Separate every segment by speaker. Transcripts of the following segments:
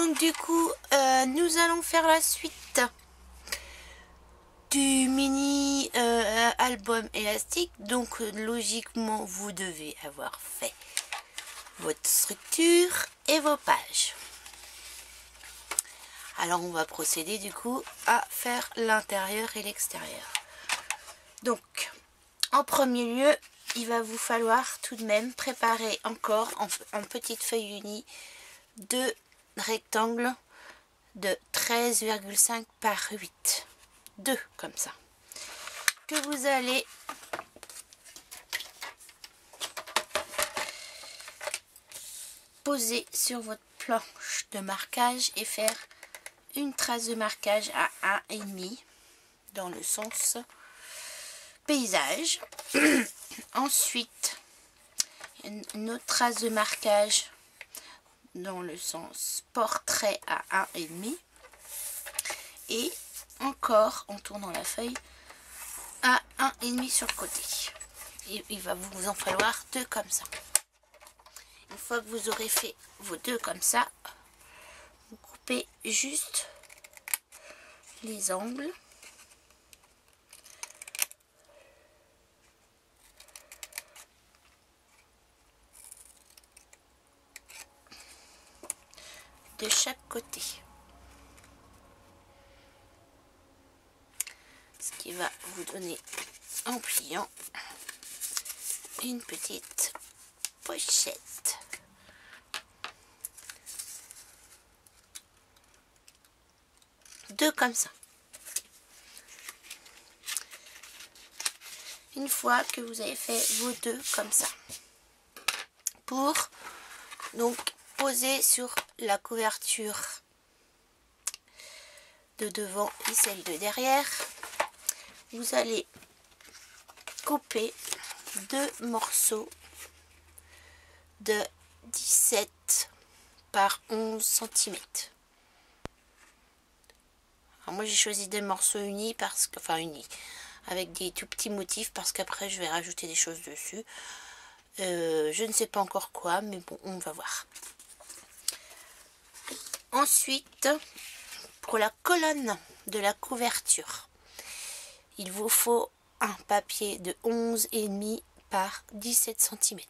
Speaker 1: Donc du coup, nous allons faire la suite du mini album élastique. Donc logiquement, vous devez avoir fait votre structure et vos pages. Alors on va procéder du coup à faire l'intérieur et l'extérieur. Donc en premier lieu, il va vous falloir tout de même préparer encore en petite feuille unie 2 rectangles de 13,5 par 8. 2 comme ça. Que vous allez poser sur votre planche de marquage et faire une trace de marquage à 1,5 dans le sens paysage. Ensuite, une autre trace de marquage dans le sens portrait à 1,5 et encore en tournant la feuille à 1,5 sur le côté. Et il va vous en falloir 2 comme ça. Une fois que vous aurez fait vos 2 comme ça, vous coupez juste les angles. De chaque côté. Ce qui va vous donner en pliant une petite pochette. Deux comme ça. Une fois que vous avez fait vos 2 comme ça, pour donc poser sur la couverture de devant et celle de derrière, vous allez couper 2 morceaux de 17 par 11 cm. Alors moi j'ai choisi des morceaux unis parce que, enfin unis, avec des tout petits motifs parce qu'après je vais rajouter des choses dessus. Je ne sais pas encore quoi, mais bon, on va voir. Ensuite, pour la colonne de la couverture, il vous faut un papier de 11,5 par 17 cm.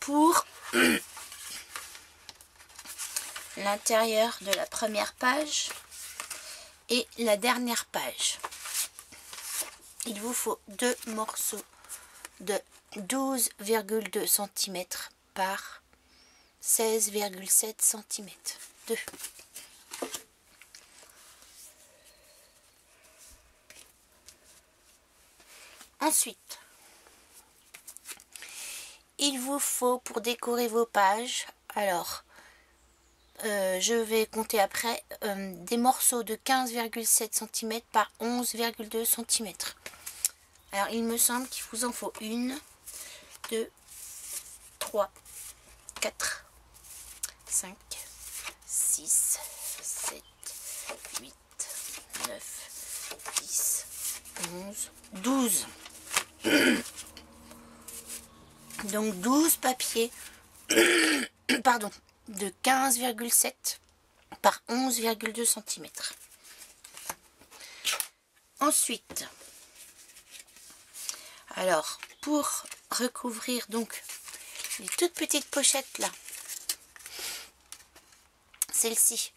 Speaker 1: Pour l'intérieur de la première page et la dernière page, il vous faut 2 morceaux de 12,2 cm par 16,7 cm. 2. Ensuite, il vous faut pour décorer vos pages, alors je vais compter après, des morceaux de 15,7 cm par 11,2 cm. Alors il me semble qu'il vous en faut 1, 2, 3, 4, 5, 6, 7, 8, 9, 10, 11, 12. Donc 12 papiers pardon, de 15,7 par 11,2 cm. Ensuite, alors pour recouvrir donc les toutes petites pochettes là, celle-ci,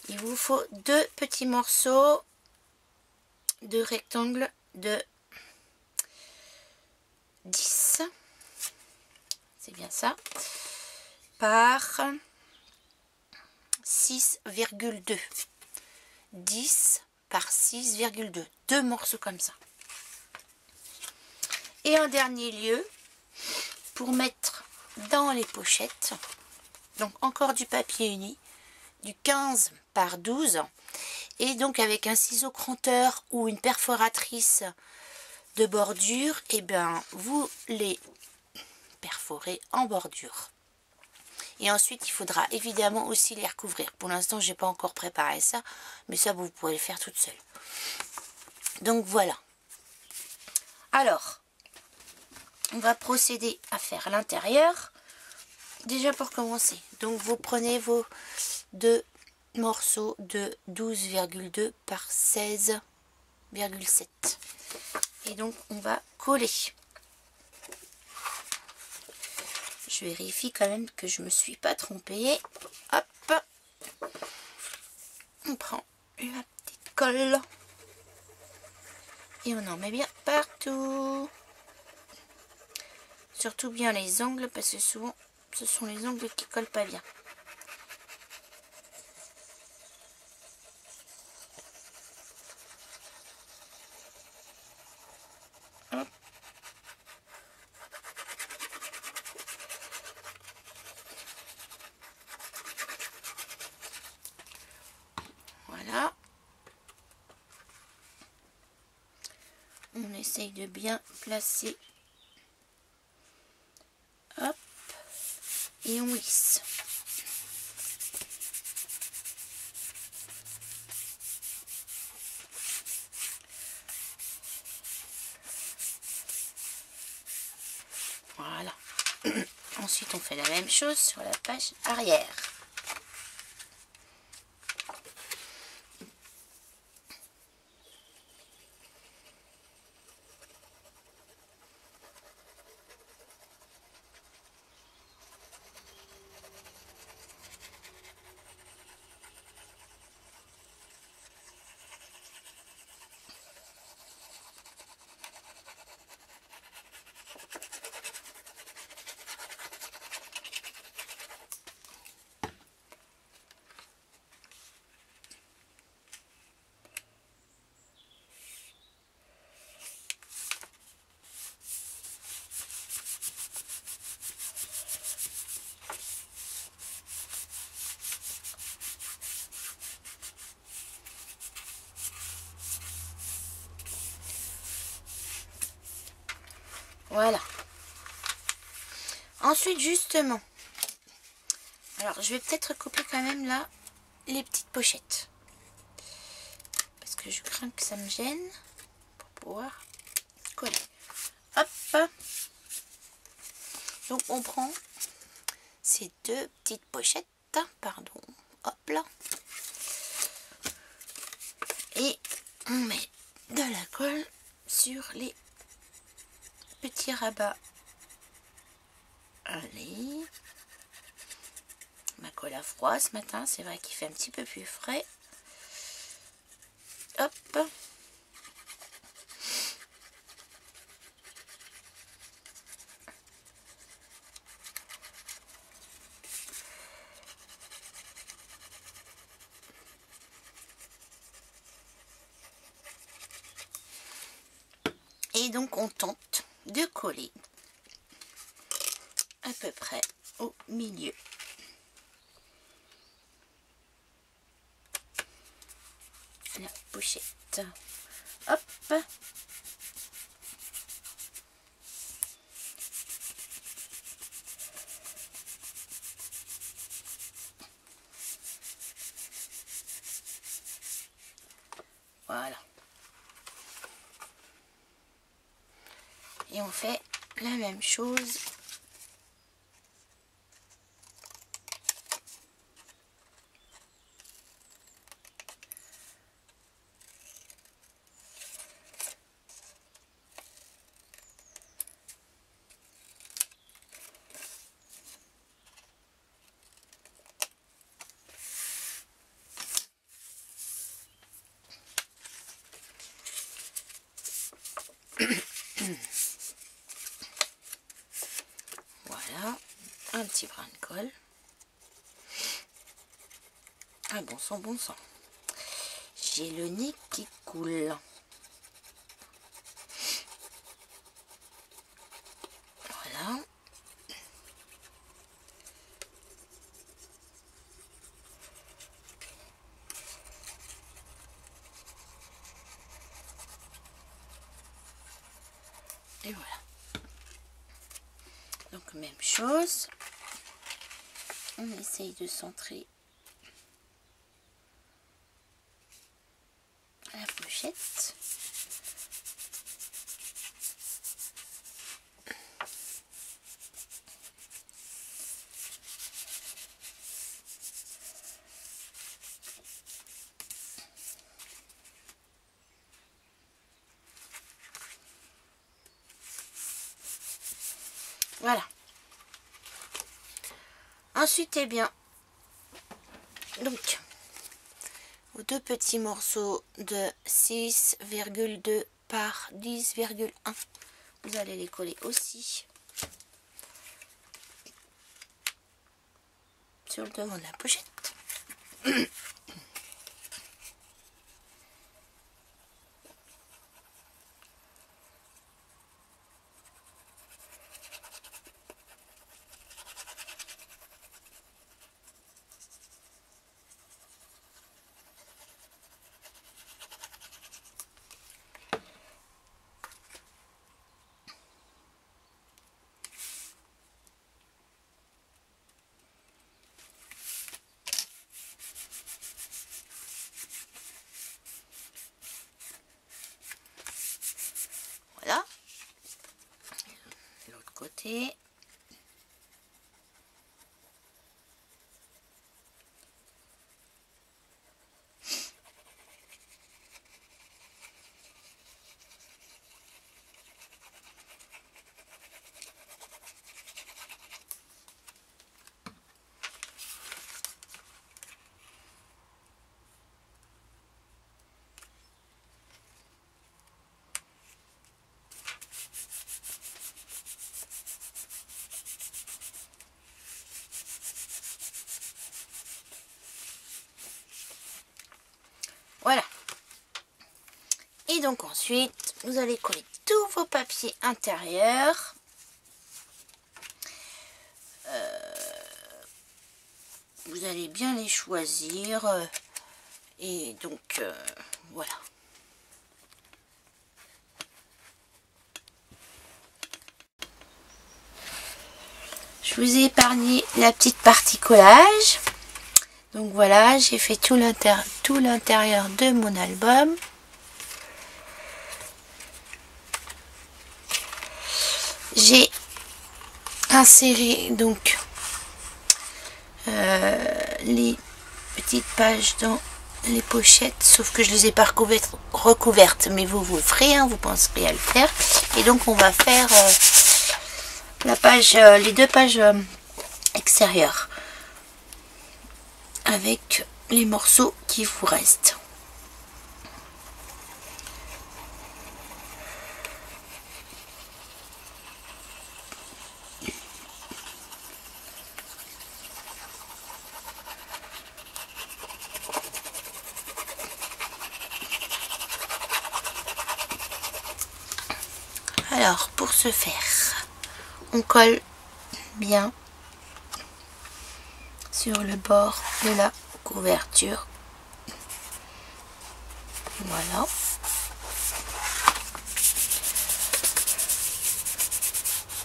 Speaker 1: il vous faut 2 petits morceaux de rectangle de 10, c'est bien ça, par 6,2. 10 par 6,2. 2 morceaux comme ça. Et en dernier lieu, pour mettre dans les pochettes, donc encore du papier uni, du 15 par 12, et donc avec un ciseau crotteur ou une perforatrice de bordure, et bien vous les perforez en bordure. Et ensuite, il faudra évidemment aussi les recouvrir. Pour l'instant, j'ai pas encore préparé ça, mais ça, vous pourrez le faire toute seule. Donc voilà. Alors, on va procéder à faire l'intérieur. Déjà pour commencer, donc vous prenez vos deux morceaux de 12,2 par 16,7 et donc on va coller. Je vérifie quand même que je me suis pas trompée. Hop, on prend la petite colle et on en met bien partout, surtout bien les angles parce que souvent ce sont les ongles qui collent pas bien. Hop. Voilà. On essaye de bien placer. Hop. Et on lisse. Voilà. Ensuite, on fait la même chose sur la page arrière. Voilà. Ensuite, justement, alors je vais peut-être couper quand même là les petites pochettes parce que je crains que ça me gêne pour pouvoir coller. Hop. Donc on prend ces deux petites pochettes, pardon, hop là, et on met de la colle sur les petits rabats. Allez, ma colle a froid ce matin, c'est vrai qu'il fait un petit peu plus frais. Hop. Et donc on tente de coller à peu près au milieu. La pochette. Hop. Voilà. Et on fait la même chose . Voilà, un petit brin de colle. Ah bon sang, bon sang. J'ai le nez qui coule. Voilà. Et voilà. Donc même chose. On essaye de centrer la pochette. Voilà. Ensuite, eh bien, donc, vos deux petits morceaux de 6,2 par 10,1. Vous allez les coller aussi sur le devant de la pochette. Voilà. L'autre côté. Voilà. Et donc ensuite, vous allez coller tous vos papiers intérieurs. Vous allez bien les choisir. Et donc, voilà. Je vous ai épargné la petite partie collage. Donc voilà, j'ai fait tout l'intérieur de mon album. J'ai inséré donc les petites pages dans les pochettes, sauf que je les ai pas recouvertes, mais vous le ferez, hein, vous penserez à le faire. Et donc on va faire la page, les deux pages extérieures avec les morceaux qui vous restent. Alors pour ce faire, on colle bien sur le bord de la couverture. Voilà.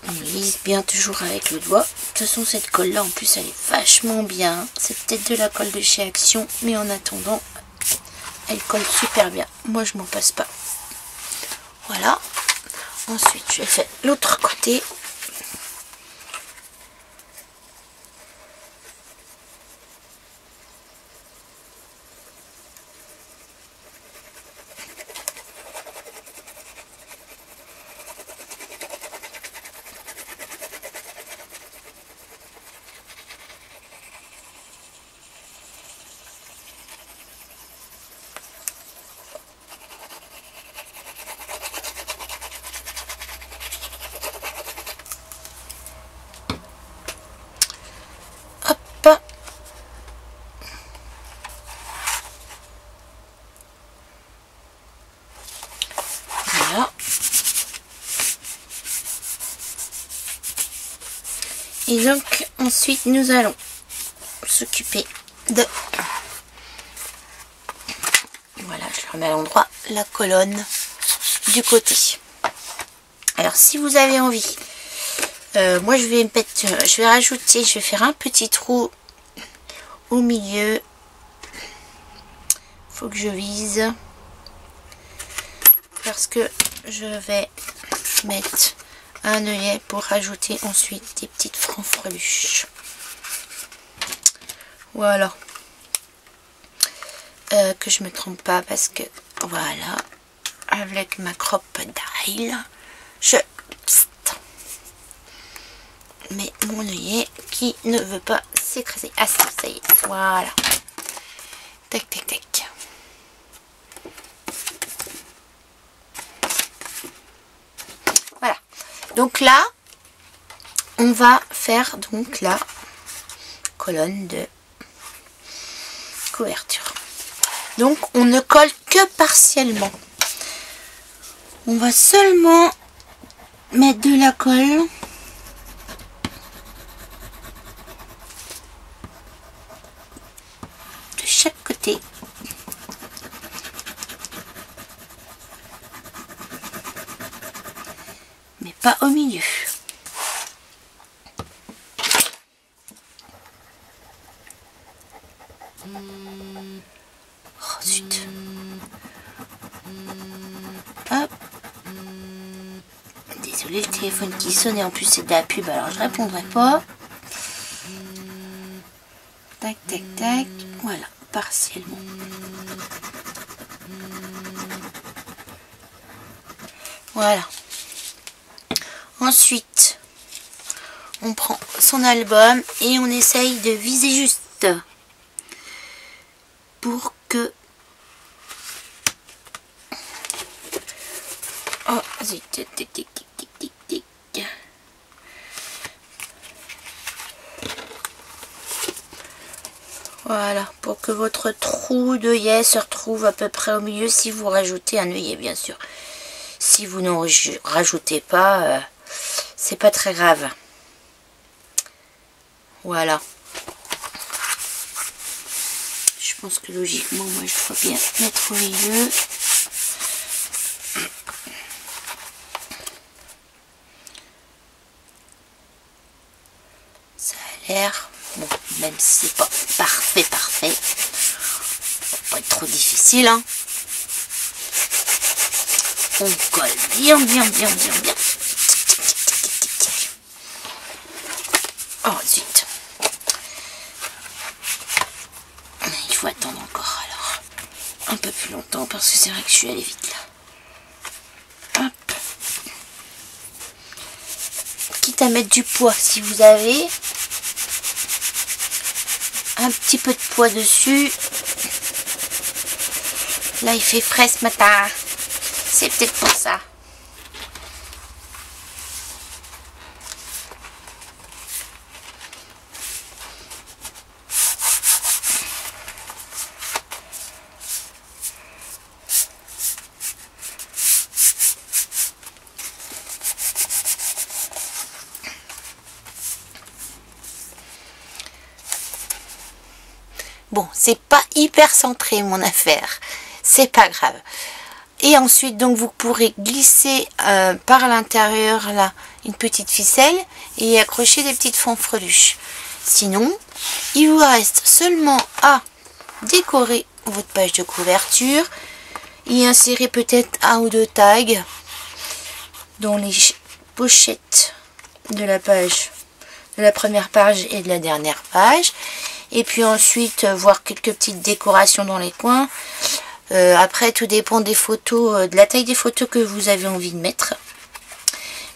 Speaker 1: On lisse bien toujours avec le doigt. De toute façon, cette colle là en plus elle est vachement bien. C'est peut-être de la colle de chez Action, mais en attendant elle colle super bien. Moi je m'en passe pas. Voilà. Ensuite je fais l'autre côté. Voilà. Et donc ensuite nous allons s'occuper de, voilà, je le remets à l'endroit, la colonne du côté. Alors si vous avez envie, moi je vais rajouter, je vais faire un petit trou au milieu. Faut que je vise parce que je vais mettre un œillet pour rajouter ensuite des petites fanfreluches. Voilà. Que je me trompe pas parce que voilà, avec ma crop d'ail, mais mon œillet qui ne veut pas s'écraser. Ah si, ça y est, voilà. Tac, tac, tac. Voilà. Donc là, on va faire donc la colonne de couverture. Donc on ne colle que partiellement. On va seulement mettre de la colle de chaque côté. Mais pas au milieu. Oh zut. Hop. Désolée, le téléphone qui sonnait, en plus c'est de la pub, alors je répondrai pas. Tac, tac, tac. Voilà, partiellement. Voilà. Ensuite, on prend son album et on essaye de viser juste pour que... Oh, zut, tic, tic, tic, tic, tic, tic. Voilà, pour que votre trou d'œillet se retrouve à peu près au milieu, si vous rajoutez un œillet, bien sûr. Si vous n'en rajoutez pas, c'est pas très grave. Voilà. Je pense que logiquement, moi, je dois bien mettre au milieu. Ça a l'air... Bon, même si c'est pas parfait, ça va pas être trop difficile, hein. On colle bien, bien, bien, bien, bien. Oh, zut. Il faut attendre encore, alors. Un peu plus longtemps, parce que c'est vrai que je suis allée vite, là. Hop. Quitte à mettre du poids, si vous avez un petit peu de poids dessus. Là, il fait frais ce matin. C'est peut-être pour ça. Bon, c'est pas hyper centré mon affaire. C'est pas grave. Et ensuite, donc, vous pourrez glisser par l'intérieur, là, une petite ficelle et accrocher des petites fanfreluches. Sinon, il vous reste seulement à décorer votre page de couverture et insérer peut-être un ou deux tags dans les pochettes de la page, de la première page et de la dernière page. Et puis ensuite, voir quelques petites décorations dans les coins. Après, tout dépend des photos, de la taille des photos que vous avez envie de mettre.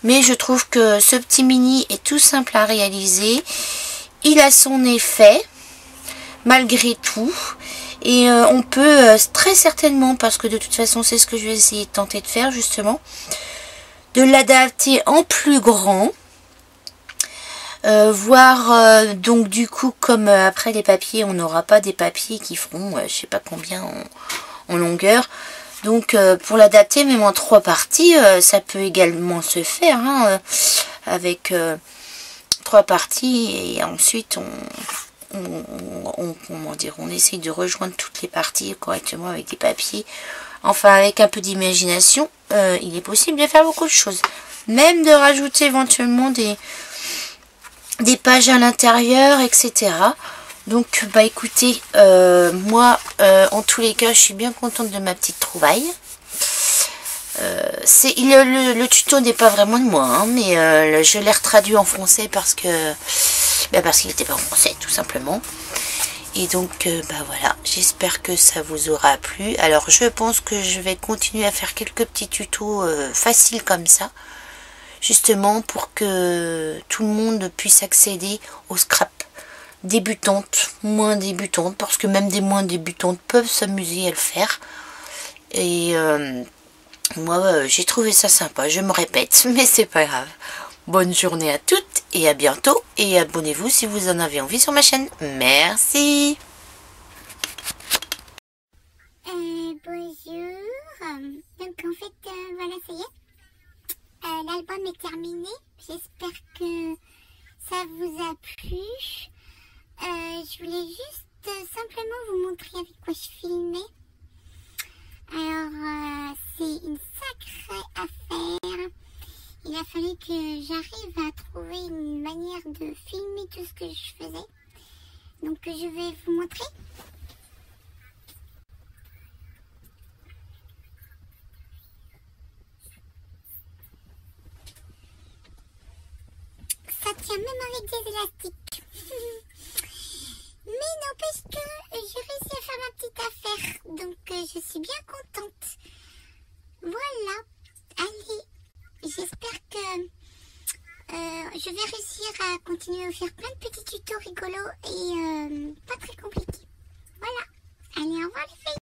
Speaker 1: Mais je trouve que ce petit mini est tout simple à réaliser. Il a son effet, malgré tout. Et on peut très certainement, parce que de toute façon, c'est ce que je vais essayer de tenter de faire, justement, de l'adapter en plus grand. Voir donc du coup, comme après les papiers, on n'aura pas des papiers qui feront je sais pas combien en longueur. Donc pour l'adapter même en 3 parties, ça peut également se faire, hein, avec 3 parties. Et ensuite comment dire, on essaye de rejoindre toutes les parties correctement avec des papiers. Enfin, avec un peu d'imagination, il est possible de faire beaucoup de choses, même de rajouter éventuellement des pages à l'intérieur, etc. Donc, bah écoutez, moi, en tous les cas, je suis bien contente de ma petite trouvaille. Le tuto n'est pas vraiment de moi, hein, mais je l'ai retraduit en français parce qu'il n'était pas en français, tout simplement. Et donc, bah voilà, j'espère que ça vous aura plu. Alors, je pense que je vais continuer à faire quelques petits tutos faciles comme ça. justement pour que tout le monde puisse accéder au scrap. Débutantes, moins débutantes, parce que même des moins débutantes peuvent s'amuser à le faire. Et moi, j'ai trouvé ça sympa, je me répète, mais c'est pas grave. Bonne journée à toutes et à bientôt. Et abonnez-vous si vous en avez envie sur ma chaîne. Merci.
Speaker 2: Bonjour. Donc en fait, voilà, ça y est. L'album est terminé. J'espère que ça vous a plu. Je voulais juste simplement vous montrer avec quoi je filmais. Alors, c'est une sacrée affaire. Il a fallu que j'arrive à trouver une manière de filmer tout ce que je faisais. Donc, je vais vous montrer. Ça tient même avec des élastiques. Mais n'empêche que j'ai réussi à faire ma petite affaire. Donc, je suis bien contente. Voilà. Allez. J'espère que je vais réussir à continuer à vous faire plein de petits tutos rigolos et pas très compliqués. Voilà. Allez, au revoir les filles.